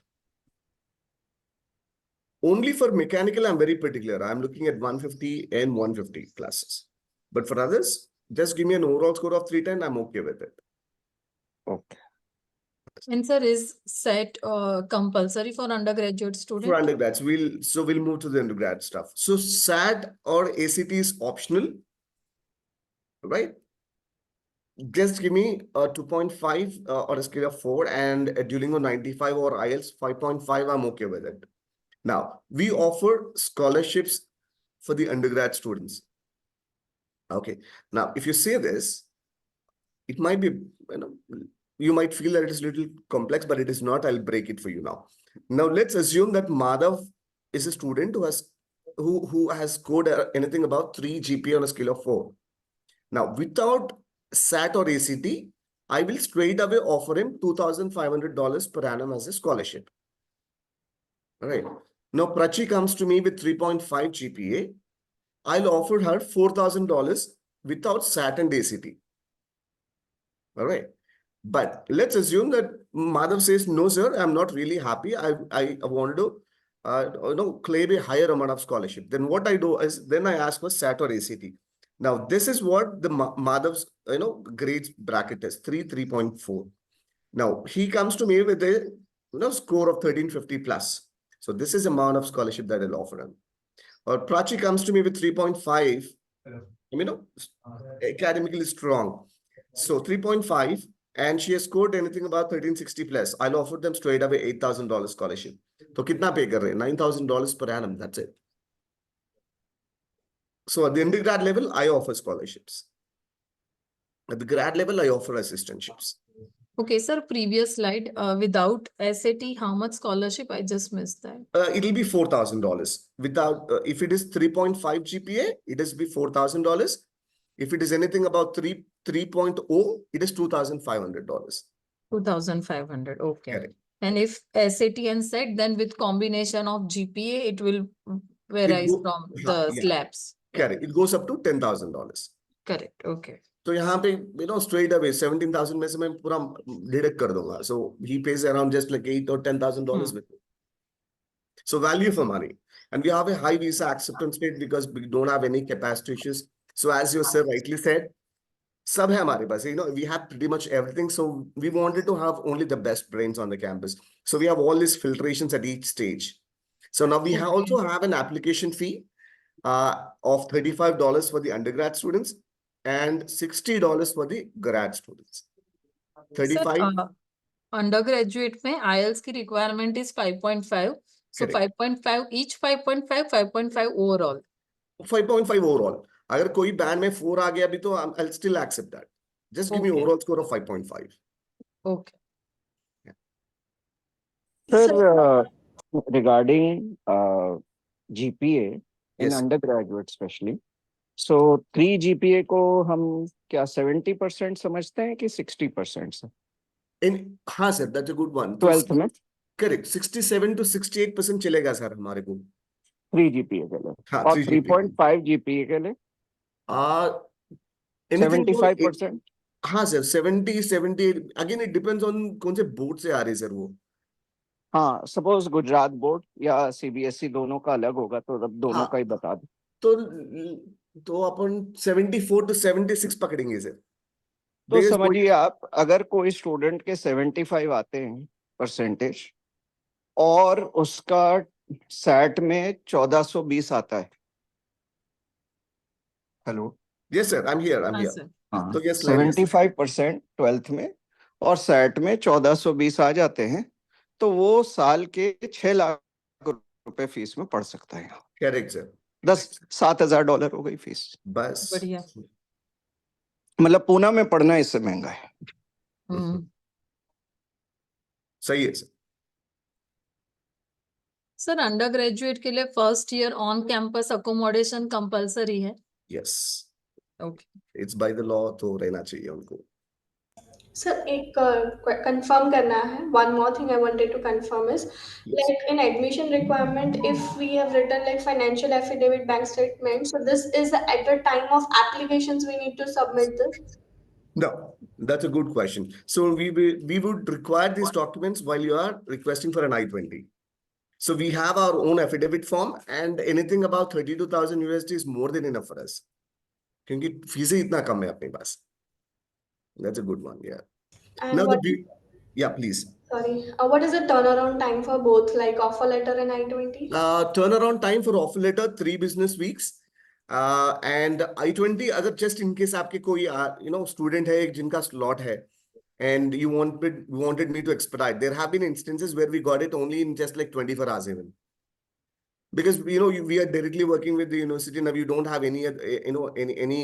Only for mechanical, I'm very particular. I'm looking at 150 and 150 classes. But for others, just give me an overall score of 310. I'm okay with it. Okay. And sir, is SET compulsory for undergraduate For student? undergrads, we'll move to the undergrad stuff. So SAT or ACT is optional, right? Just give me a 2.5 or a scale of 4 and a Duolingo 95 or IELTS 5.5. I'm okay with it. Now, we offer scholarships for the undergrad students. Okay. Now, if you say this, it might be, you might feel that it is a little complex, but it is not. I'll break it for you now. Now, let's assume that Madhav is a student who has scored anything about 3 GPA on a scale of 4. Now, without SAT or ACT, I will straight away offer him $2,500 per annum as a scholarship. All right. Now, Prachi comes to me with 3.5 GPA. I'll offer her $4,000 without SAT and ACT. All right. But let's assume that Madhav says, no, sir, I'm not really happy. I wanted to claim a higher amount of scholarship. Then what I do is then I ask for SAT or ACT. Now, this is what the Madhav's grades bracket is, 3.4. Now, he comes to me with a score of 1350 plus. So this is the amount of scholarship that I'll offer him. Or Prachi comes to me with 3.5, academically strong. So 3.5, and she has scored anything about 1360 plus. I'll offer them straight away $8,000 scholarship. So kitna pay kar rahe? $9,000 per annum. That's it. So at the undergrad level, I offer scholarships. At the grad level, I offer assistantships. Okay, sir, previous slide, without SAT, how much scholarship? I just missed that. It'll be $4,000. Without, if it is 3.5 GPA, it is be $4,000. If it is anything about 3.0, it is $2,500. 2,500. Okay. Correct. And if SAT and SET, then with combination of GPA, it will vary from the slabs. Correct. It goes up to $10,000. Correct. Okay. So यहाँ पे straight away 17,000 में से मैं पूरा deduct कर दूंगा. So he pays around just like $8,000 or $10,000 with me. So value for money, and we have a high visa acceptance rate because we don't have any capacity issues. So as you sir rightly said, sab hai hamare paas. We have pretty much everything. So we wanted to have only the best brains on the campus. So we have all these filtrations at each stage. So now we also have an application fee of $35 for the undergrad students and $60 for the grad students. 35. Sir, undergraduate mein IELTS ki requirement is 5.5. So Correct. 5.5 each 5.5 overall. 5.5 overall. अगर कोई band में 4 आ गया भी तो I'll still accept that. Just give me Okay. overall score of 5.5. Okay. Sir, regarding GPA in Yes. undergraduate especially, so 3 GPA को हम क्या 70% समझते हैं कि 60% से? हाँ sir, that's a good one. 12th में Correct. 67 to 68% चलेगा सर हमारे को. 3 GPA के लिए हाँ, और 3 GPA. 3.5 GPA के लिए anything about 75%. हाँ sir, 70, 78. Again, it depends on कौन से board से आ रही है sir वो. हाँ, सपोज गुजरात बोर्ड या CBSE दोनों का अलग होगा तो अब दोनों हाँ. का ही बता दो. तो अपन 74 to 76 पकड़ेंगे सर. तो समझिए आप, अगर कोई स्टूडेंट के 75 आते हैं परसेंटेज और उसका सैट में 1420 आता है. Hello. Yes sir, I'm here. हाँ, sir. हाँ तो yes, like this. 75% 12th में और सैट में 1420 आ जाते हैं, तो वो साल के 6 लाख रुपए फीस में पढ़ सकता है। Correct, sir. 7,000 डॉलर हो गई फीस। बस बढ़िया। मतलब पूना में पढ़ना इससे महंगा है। सही है सर। सर अंडर ग्रेजुएट के लिए first year on campus accommodation compulsory है? Yes, okay. It's by the law, तो रहना चाहिए उनको। सर एक कंफर्म करना है, one more thing I wanted to confirm is Yes. like in admission requirement, if we have written like financial affidavit, bank statement, so this is at the time of applications we need to submit this. No, that's a good question. So we would require these documents while you are requesting for an I-20. So we have our own affidavit form, and anything about 32,000 USD is more than enough for us. क्योंकि fees ही इतना कम है अपने पास. That's a good one, yeah. And Now what, yeah, please. sorry, what is the turnaround time for both like offer letter and I-20? Turnaround time for offer letter 3 business weeks. And I-20 अगर just in case आपके कोई student है जिनका slot है and you wanted me to expedite, there have been instances where we got it only in just like 24 hours even. Because we are directly working with the university now. You don't have any any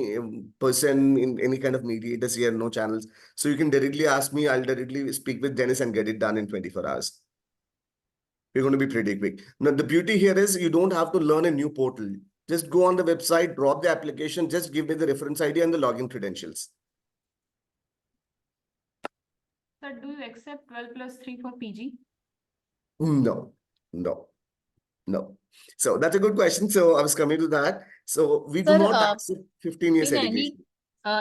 person in any kind of mediators here, no channels, so you can directly ask me. I'll directly speak with Dennis and get it done in 24 hours. We're going to be pretty quick. Now the beauty here is you don't have to learn a new portal. Just go on the website, drop the application, just give me the reference ID and the login credentials. Sir, do you accept 12+3 for PG? No. So that's a good question. So I was coming to that. So we do Sir, not accept 15 years education.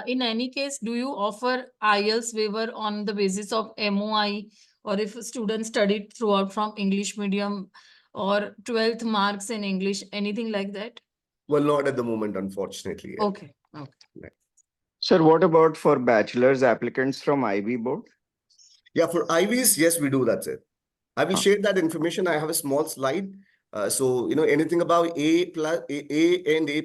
In any case, do you offer IELTS waiver on the basis of MOI, or if a student studied throughout from English medium or 12th marks in English, anything like that? Well, not at the moment, unfortunately. Yeah. Okay. Sir, what about for bachelor's applicants from IB board? Yeah, for IVs, yes, we do. That's it. I will share that information. I have a small slide. So anything about A and A++,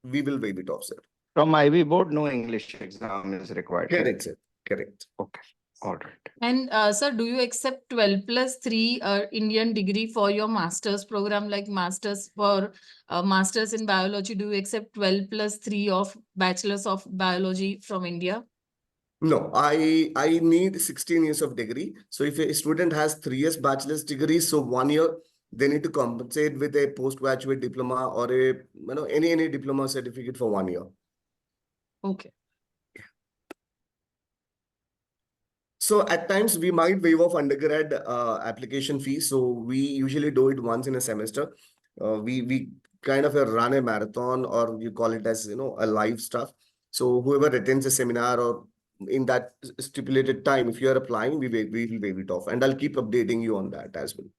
we will waive it off, sir. From IB board, no English exam is required. Correct, sir. Correct. Okay. All right. And sir, do you accept 12+3 Indian degree for your master's program, like masters for masters in biology? Do you accept 12+3 of bachelor's of biology from India? No, I need 16 years of degree. So if a student has 3 years bachelor's degree, so 1 year, they need to compensate with a postgraduate diploma or a any diploma certificate for 1 year. Okay. So at times we might waive off undergrad application fees. So we usually do it once in a semester. We kind of run a marathon, or you call it as a live stuff. So whoever attends a seminar or in that stipulated time, if you are applying, we will waive it off, and I'll keep updating you on that as well.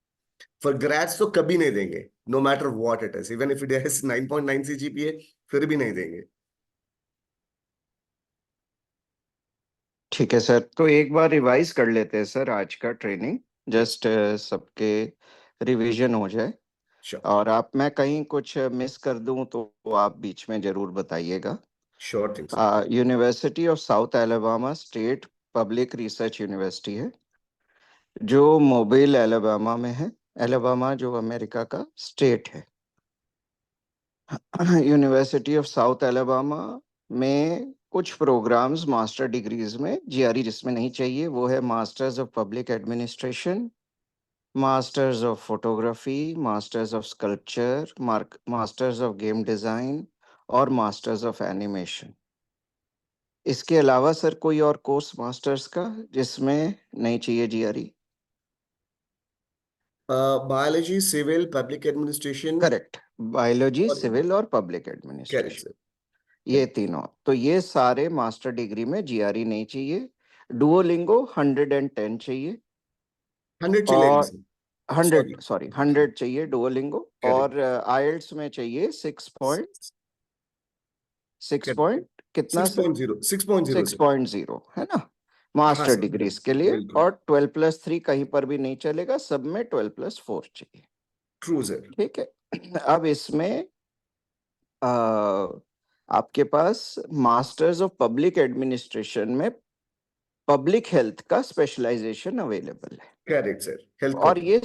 For grads, तो कभी नहीं देंगे, no matter what it is, even if it has 9.9 CGPA, फिर भी नहीं देंगे. ठीक है सर, तो एक बार रिवाइज कर लेते हैं सर आज का ट्रेनिंग, जस्ट सबके रिवीजन हो जाए. Sure. और मैं कहीं कुछ मिस कर दूं तो आप बीच में जरूर बताइएगा. Sure thing, sir. University of south Alabama state public research university है, जो मोबिल एलाबामा में है. एलाबामा जो अमेरिका का स्टेट है. यूनिवर्सिटी ऑफ साउथ एलाबामा में कुछ प्रोग्राम्स मास्टर डिग्रीज में जीआरई जिसमें नहीं चाहिए वो है masters of public administration, masters of photography, masters of sculpture, masters of game design और मास्टर्स ऑफ एनिमेशन. इसके अलावा सर कोई और कोर्स मास्टर्स का जिसमें नहीं चाहिए GRE? Biology, civil, public administration. Correct, biology, और- सिविल और पब्लिक Correct, एडमिनिस्ट्रेशन, sir. ये तीनों. तो ये सारे मास्टर डिग्री में जीआरई नहीं चाहिए. डुओलिंगो 110 चाहिए 100 चलेगी, और sir. 100 चाहिए डुओलिंगो. Correct. और आइल्ट्स में चाहिए 6 पॉइंट कितना सर? 6.0, 6.0, sir. 6.0 है ना हाँ, मास्टर सर, डिग्रीज के लिए. बिल्कुल. और 12+3 कहीं पर भी नहीं चलेगा, सब में 12+4 चाहिए. True, sir. ठीक है. अब इसमें आपके पास मास्टर्स ऑफ पब्लिक एडमिनिस्ट्रेशन में पब्लिक हेल्थ का स्पेशलाइजेशन अवेलेबल है, करेक्ट सर, हेल्थ और ये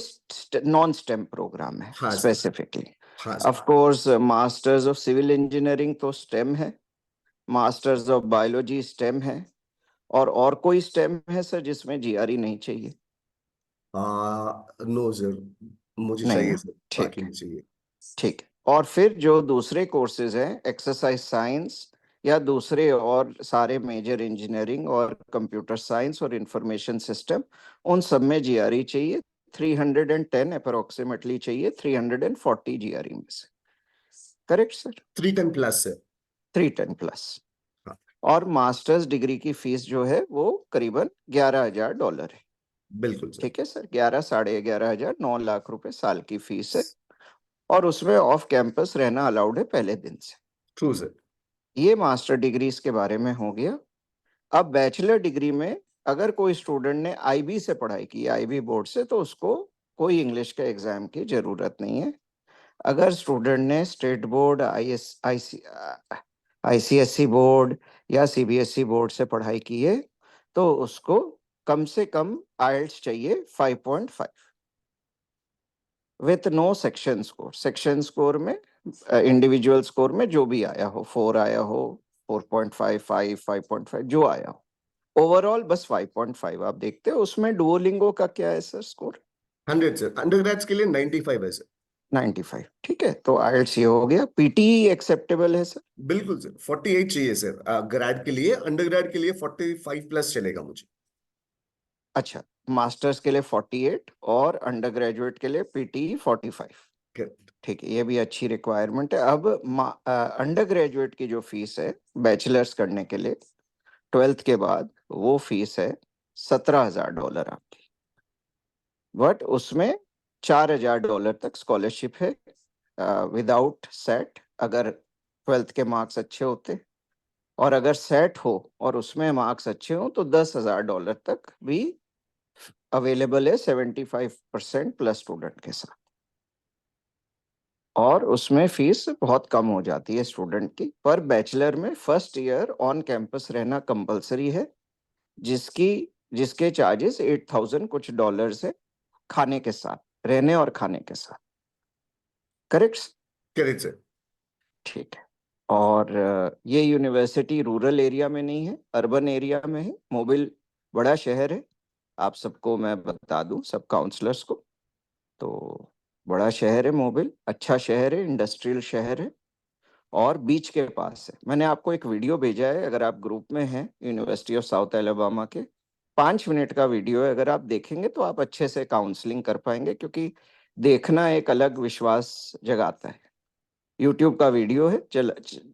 नॉन स्टेम प्रोग्राम है हाँ सर, स्पेसिफिकली। हाँ sir, of course masters of civil engineering तो स्टेम है, मास्टर्स ऑफ बायोलॉजी स्टेम है, और कोई स्टेम है सर जिसमें जीआरई नहीं चाहिए? नो सर, मुझे नहीं चाहिए ना? सर, ठीक बाकी है, नहीं चाहिए। ठीक है। और फिर जो दूसरे कोर्सेज हैं, एक्सरसाइज साइंस या दूसरे और सारे मेजर इंजीनियरिंग और कंप्यूटर साइंस और इंफॉर्मेशन सिस्टम, उन सब में जीआरई चाहिए। 310 अप्रोक्सीमेटली चाहिए 340 जीआरई में से, correct sir? 310 plus sir. 310 plus. हाँ। और मास्टर्स डिग्री की फीस जो है वो करीबन $11,000 है। बिल्कुल सर। ठीक है सर, 11,500 9 लाख रुपए साल की फीस है, और उसमें ऑफ कैंपस रहना अलाउड है पहले दिन से। True sir. ये मास्टर डिग्रीज के बारे में हो गया। अब बैचलर डिग्री में अगर कोई स्टूडेंट ने आईबी से पढ़ाई की, आईबी बोर्ड से, तो उसको कोई इंग्लिश के एग्जाम की जरूरत नहीं है। अगर स्टूडेंट ने स्टेट बोर्ड, आईसीएसई बोर्ड या सीबीएसई बोर्ड से पढ़ाई की है, तो उसको कम से कम आइल्स चाहिए 5.5 with no section score. Section score में इंडिविजुअल स्कोर में जो भी आया हो, 4 आया हो, 4.5, 5.5 जो आया हो, ओवरऑल बस 5.5 आप देखते हो। उसमें डुओलिंगो का क्या है सर स्कोर? 100 सर, अंडरग्रेड्स के लिए 95 है सर। 95, ठीक है। तो आइल्स ये हो गया। पीटी एक्सेप्टेबल है सर? बिल्कुल सर, 48 चाहिए सर ग्रेड के लिए, अंडरग्रेड के लिए 45 प्लस चलेगा मुझे। अच्छा, मास्टर्स के लिए 48 और अंडर ग्रेजुएट के लिए पीटी 45, करेक्ट। ठीक है, ये भी अच्छी रिक्वायरमेंट है। अब अंडर ग्रेजुएट की जो फीस है बैचलर्स करने के लिए 12th के बाद, वो फीस है $17,000 आपकी, बट उसमें $4,000 तक स्कॉलरशिप है विदाउट सेट, अगर 12th के मार्क्स अच्छे होते, और अगर सेट हो और उसमें मार्क्स अच्छे हो तो $10,000 तक भी अवेलेबल है 75% प्लस स्टूडेंट के साथ। और उसमें फीस बहुत कम हो जाती है स्टूडेंट की। पर बैचलर में फर्स्ट ईयर ऑन कैंपस रहना कंपलसरी है, जिसके चार्जेस 8,000 कुछ डॉलर्स है, खाने के साथ, रहने और खाने के साथ, करेक्ट? Correct sir. ठीक है। और ये यूनिवर्सिटी रूरल एरिया में नहीं है, अर्बन एरिया में है। मोबिल बड़ा शहर है, आप सबको मैं बता दूं, सब काउंसलर्स को, तो बड़ा शहर है मोबिल, अच्छा शहर है, इंडस्ट्रियल शहर है, और बीच के पास है। मैंने आपको एक वीडियो भेजा है, अगर आप ग्रुप में हैं यूनिवर्सिटी ऑफ साउथ एलाबामा के, 5 मिनट का वीडियो है। अगर आप देखेंगे तो आप अच्छे से काउंसलिंग कर पाएंगे, क्योंकि देखना एक अलग विश्वास जगाता है। यूट्यूब का वीडियो है,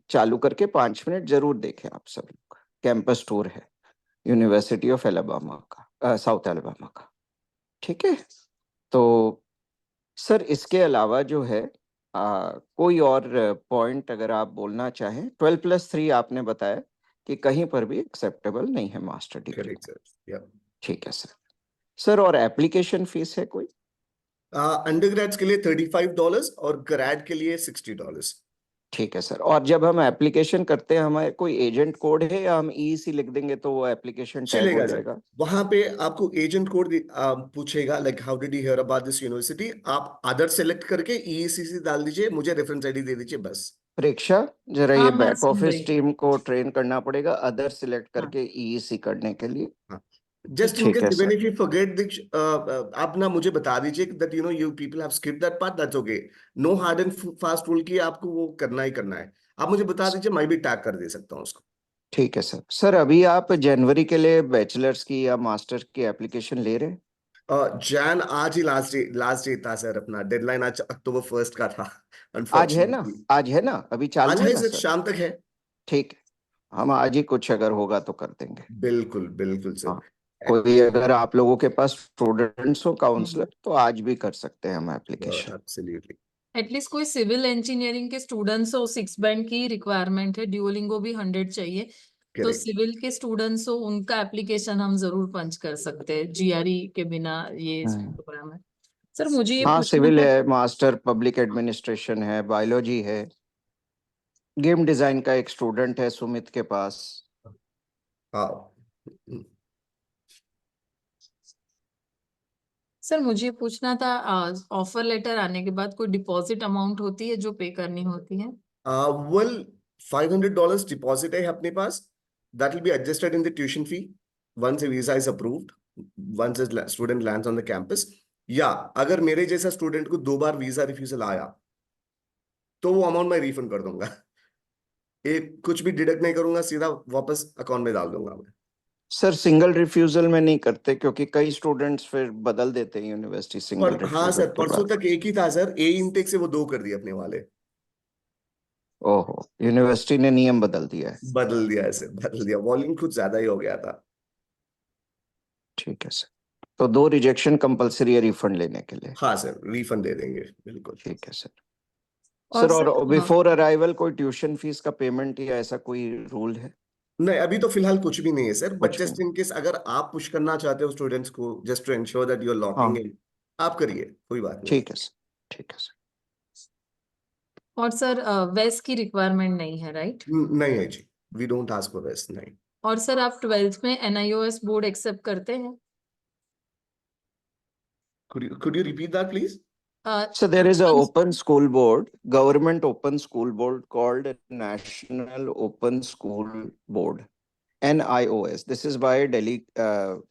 चालू करके 5 मिनट जरूर देखें आप सब लोग। कैंपस टूर है यूनिवर्सिटी ऑफ एलाबामा का, साउथ एलाबामा का, ठीक है। तो सर इसके अलावा जो है कोई और पॉइंट अगर आप बोलना चाहें? 12+3 आपने बताया कि कहीं पर भी एक्सेप्टेबल नहीं है मास्टर डिग्री। करेक्ट सर, या ठीक है सर। सर और एप्लीकेशन फीस है कोई? अंडरग्रेड्स के लिए $35 और ग्रेड के लिए $60। ठीक है सर। और जब हम एप्लीकेशन करते हैं, हमारे कोई एजेंट कोड है, या हम ईसी लिख देंगे तो वो एप्लीकेशन टैग हो चलेगा सर, जाएगा? वहां पे आपको एजेंट कोड पूछेगा, like how did you here about this university, आप अदर सेलेक्ट करके ईईसीसी डाल दीजिए, मुझे रेफरेंस आईडी दे दीजिए बस। प्रेक्षा, जरा हाँ, ये मैं बैक सुन ऑफिस रही। टीम को ट्रेन करना पड़ेगा अदर सिलेक्ट हाँ, करके ईईसी करने के लिए। जस्ट इन ठीक केस है even sir. If you forget this, आप ना मुझे बता दीजिए that you know you people have skip that part, that's okay. No hard and fast rule की आपको वो करना ही करना है, आप मुझे बता दीजिए, मैं भी टैग कर दे सकता हूँ उसको। ठीक है सर। सर अभी आप जनवरी के लिए बैचलर्स की या मास्टर्स की एप्लीकेशन ले रहे हैं? जैन आज ही लास्ट डे था सर, अपना डेडलाइन आज October 1 का था, आज है ना? अनफॉर्चुनेटली। आज है ना? अभी चालू आज है है ना सर, सर? शाम तक है। ठीक है, हम आज ही कुछ अगर होगा तो कर देंगे। बिल्कुल बिल्कुल सर। हाँ, कोई अगर आप लोगों के पास स्टूडेंट्स हो हम्म। काउंसलर, तो आज भी कर सकते हैं हम एप्लीकेशन। एब्सोल्युटली एटलीस्ट कोई सिविल इंजीनियरिंग के स्टूडेंट्स हो, 6 बैंड की रिक्वायरमेंट है, ड्यूलिंगो भी 100 चाहिए। तो करेक्ट। सिविल के स्टूडेंट्स हो, उनका एप्लीकेशन हम जरूर पंच कर सकते हैं, जीआरई के बिना ये प्रोग्राम है। सर मुझे ये हाँ, पूछना सिविल था। है, मास्टर पब्लिक एडमिनिस्ट्रेशन है, बायोलॉजी है। गेम डिजाइन का एक स्टूडेंट है सुमित के पास। हाँ सर मुझे पूछना था, ऑफर लेटर आने के बाद कोई डिपॉजिट अमाउंट होती है जो पे करनी होती है? well, $500 deposit है अपने पास. That will be adjusted in the tuition fee once a visa is approved, once a student lands on the campus. या अगर मेरे जैसा स्टूडेंट को 2 बार वीजा रिफ्यूजल आया तो वो अमाउंट मैं रिफंड कर दूंगा. एक कुछ भी डिडक्ट नहीं करूंगा, सीधा वापस अकाउंट में डाल दूंगा मैं. सर सिंगल रिफ्यूजल में नहीं करते क्योंकि कई स्टूडेंट्स फिर बदल देते हैं यूनिवर्सिटी सिंगल हाँ रिफ्यूजल सर, के परसों बाद। तक एक ही था सर. ए इनटेक से वो 2 कर दिए अपने वाले. ओहो, यूनिवर्सिटी ने नियम बदल दिया है। बदल दिया है सर, बदल दिया. वॉल्यूम कुछ ज्यादा ही हो गया था. ठीक है सर, तो 2 रिजेक्शन कंपलसरी है रिफंड लेने के लिए। हाँ सर, रिफंड दे देंगे बिल्कुल. ठीक है सर। और सर और सर, बिफोर अराइवल कोई ट्यूशन फीस का पेमेंट या ऐसा कोई रूल है? नहीं, अभी तो फिलहाल कुछ भी नहीं है सर. बट कुछ जस्ट नहीं। इन केस अगर आप पुश करना चाहते हो स्टूडेंट्स को, just to ensure that you are locking हाँ इन, आप करिए, कोई बात नहीं. ठीक है सर, ठीक है सर। और सर वेस की रिक्वायरमेंट नहीं है, राइट? नहीं है जी, we don't ask for this. नहीं. और सर आप 12th में NIOS बोर्ड एक्सेप्ट करते हैं? could you repeat that please? So there is a open school board, government open school board called National Open School Board, NIOS. This is by Delhi,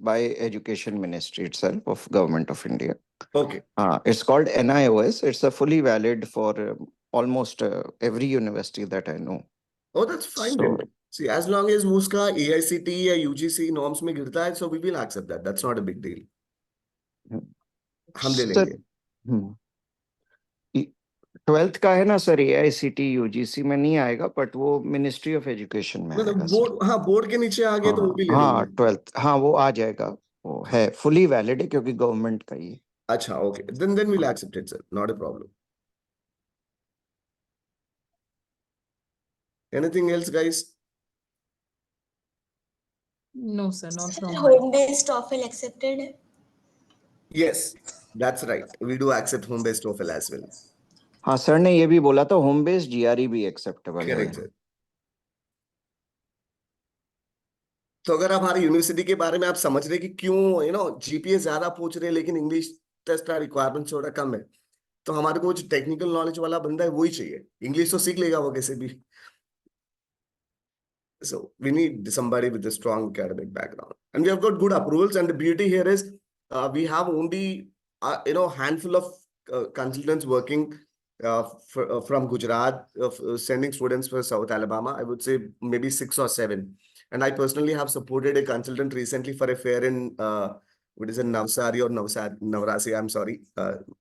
by Education Ministry itself of Government of India. Okay. It's called NIOS. It's a fully valid for almost every university that I know. Oh, that's fine So, then. See, as long as वो उसका AICTE या UGC norms में गिरता है, so we will accept that. That's not a big deal. हम ले sir, लेंगे. 12th का है ना सर, AICTE UGC में नहीं आएगा, बट वो मिनिस्ट्री ऑफ एजुकेशन में आएगा सर। बोर्ड, हाँ बोर्ड के नीचे आ गए तो वो भी ले हाँ लेंगे. 12th, हाँ वो आ जाएगा, वो है फुली वैलिड है क्योंकि गवर्नमेंट का ही है। अच्छा, okay. Then we'll accept it, sir. Not a problem. Anything else, guys? No sir, not from my. Home-based TOEFL accepted. Yes, that's right. We do accept home-based TOEFL as well. हाँ sir ने ये भी बोला था home based GRE भी acceptable है। Correct, sir. तो अगर आप हमारी यूनिवर्सिटी के बारे में आप समझ रहे कि क्यों जीपीए ज्यादा पूछ रहे हैं लेकिन इंग्लिश टेस्ट का रिक्वायरमेंट थोड़ा कम है, तो हमारे को जो टेक्निकल नॉलेज वाला बंदा है वही चाहिए. इंग्लिश तो सीख लेगा वो कैसे भी. So we need somebody with a strong academic background, and we have got good approvals. And the beauty here is we have only handful of consultants working from Gujarat, sending students for South Alabama. I would say maybe 6 or 7. And I personally have supported a consultant recently for a fair in what is it, Navsari or Navrasi? I'm sorry,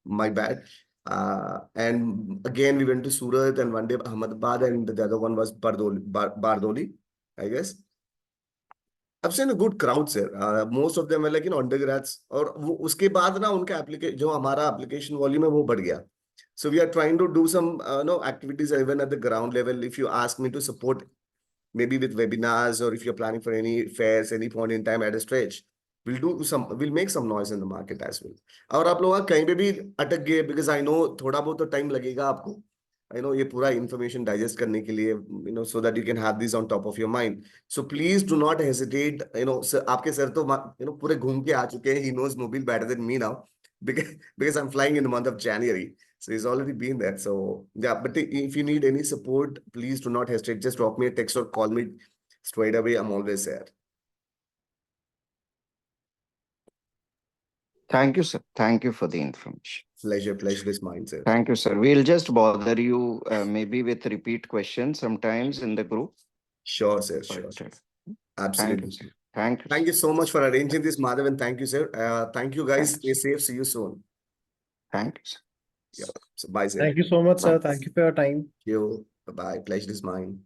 my bad. And again, we went to Surat and one day Ahmedabad, and the other one was Bardoli, I guess. I've seen a good crowd, sir. Most of them were like undergrads. और वो उसके बाद ना उनका जो हमारा application volume है वो बढ़ गया. So we are trying to do some activities even at the ground level. If you ask me to support, maybe with webinars, or if you're planning for any fairs, any point in time at a stretch, we'll make some noise in the market as well. और आप लोग कहीं पे भी अटक गए, because I know थोड़ा बहुत तो time लगेगा आपको. I know ये पूरा information digest करने के लिए, so that you can have this on top of your mind. So please do not hesitate. Sir, आपके sir तो पूरे घूम के आ चुके हैं. He knows mobile better than me now, because I'm flying in the month of January. So he's already been there. So yeah, but if you need any support, please do not hesitate. Just drop me a text or call me straight away. I'm always there. Thank you, sir. Thank you for the information. Pleasure is mine, sir. Thank you, sir. We'll just bother you maybe with repeat questions sometimes in the group. Sure, sir. Sure. Absolutely. Thank you, sir. Thank you. Thank you so much for arranging this, Madhav, and thank you, sir. Thank you, guys. Stay safe. See you soon. Thank you, sir. Yeah. So bye, sir. Thank you so much, sir. Bye. Thank you for your time. Thank you. Bye-bye. Pleasure is mine.